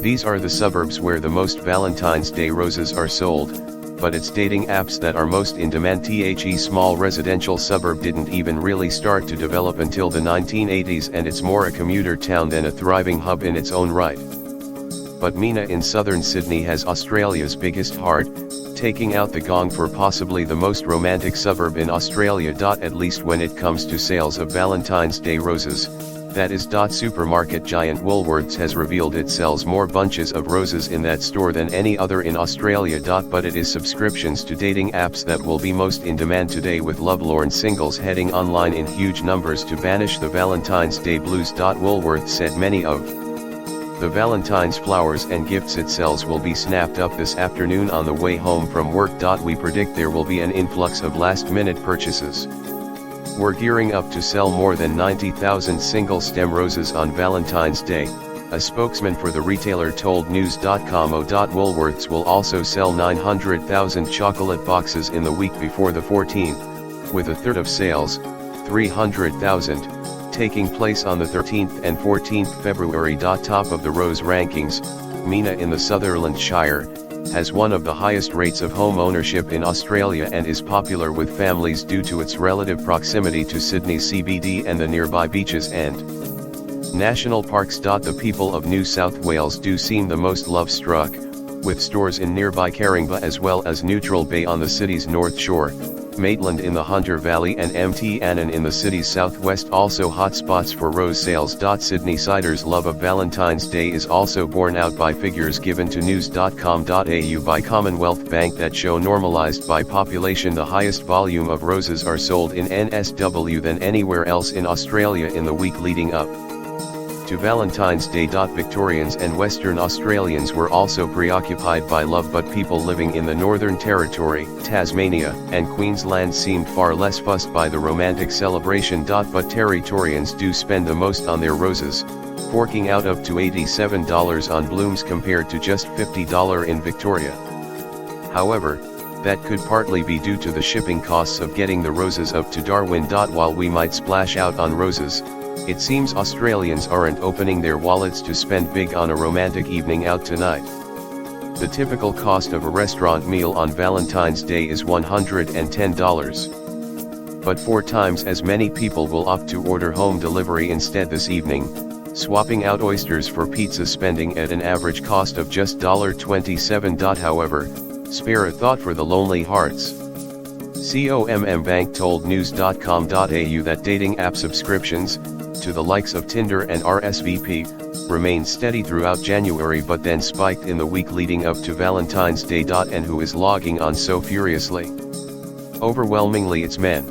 These are the suburbs where the most Valentine's Day roses are sold, but it's dating apps that are most in demand. The small residential suburb didn't even really start to develop until the 1980s, and it's more a commuter town than a thriving hub in its own right. But Mina in southern Sydney has Australia's biggest heart, taking out the gong for possibly the most romantic suburb in Australia. At least when it comes to sales of Valentine's Day roses, that is. Supermarket giant Woolworths has revealed it sells more bunches of roses in that store than any other in Australia. But it is subscriptions to dating apps that will be most in demand today, with lovelorn singles heading online in huge numbers to banish the Valentine's Day blues. Woolworths said many of the Valentine's flowers and gifts it sells will be snapped up this afternoon on the way home from work. We predict there will be an influx of last-minute purchases. We're gearing up to sell more than 90,000 single-stem roses on Valentine's Day, a spokesman for the retailer told news.com. Woolworths will also sell 900,000 chocolate boxes in the week before the 14th, with a third of sales, 300,000, taking place on the 13th and 14th February. Top of the rose rankings, Mina in the Sutherland Shire has one of the highest rates of home ownership in Australia and is popular with families due to its relative proximity to Sydney CBD and the nearby beaches and national parks. The people of New South Wales do seem the most love-struck, with stores in nearby Caringbah as well as Neutral Bay on the city's north shore, Maitland in the Hunter Valley and Mt Annan in the city's southwest also hotspots for rose sales. Sydneysiders' love of Valentine's Day is also borne out by figures given to news.com.au by Commonwealth Bank that show normalised by population the highest volume of roses are sold in NSW than anywhere else in Australia in the week leading up to Valentine's Day. Victorians and Western Australians were also preoccupied by love, but people living in the Northern Territory, Tasmania, and Queensland seemed far less fussed by the romantic celebration. But Territorians do spend the most on their roses, forking out up to $87 on blooms compared to just $50 in Victoria. However, that could partly be due to the shipping costs of getting the roses up to Darwin. While we might splash out on roses, it seems Australians aren't opening their wallets to spend big on a romantic evening out tonight. The typical cost of a restaurant meal on Valentine's Day is $110. But 4 times as many people will opt to order home delivery instead this evening, swapping out oysters for pizza, spending at an average cost of just $27. However, spare a thought for the lonely hearts. Commonwealth Bank told news.com.au that dating app subscriptions, to the likes of Tinder and RSVP, remained steady throughout January but then spiked in the week leading up to Valentine's Day. And who is logging on so furiously? Overwhelmingly it's men.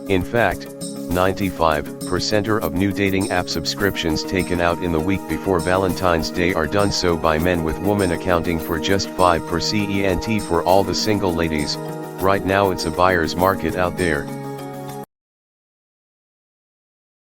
In fact, 95% of new dating app subscriptions taken out in the week before Valentine's Day are done so by men, with women accounting for just 5%. For all the single ladies, right now it's a buyer's market out there.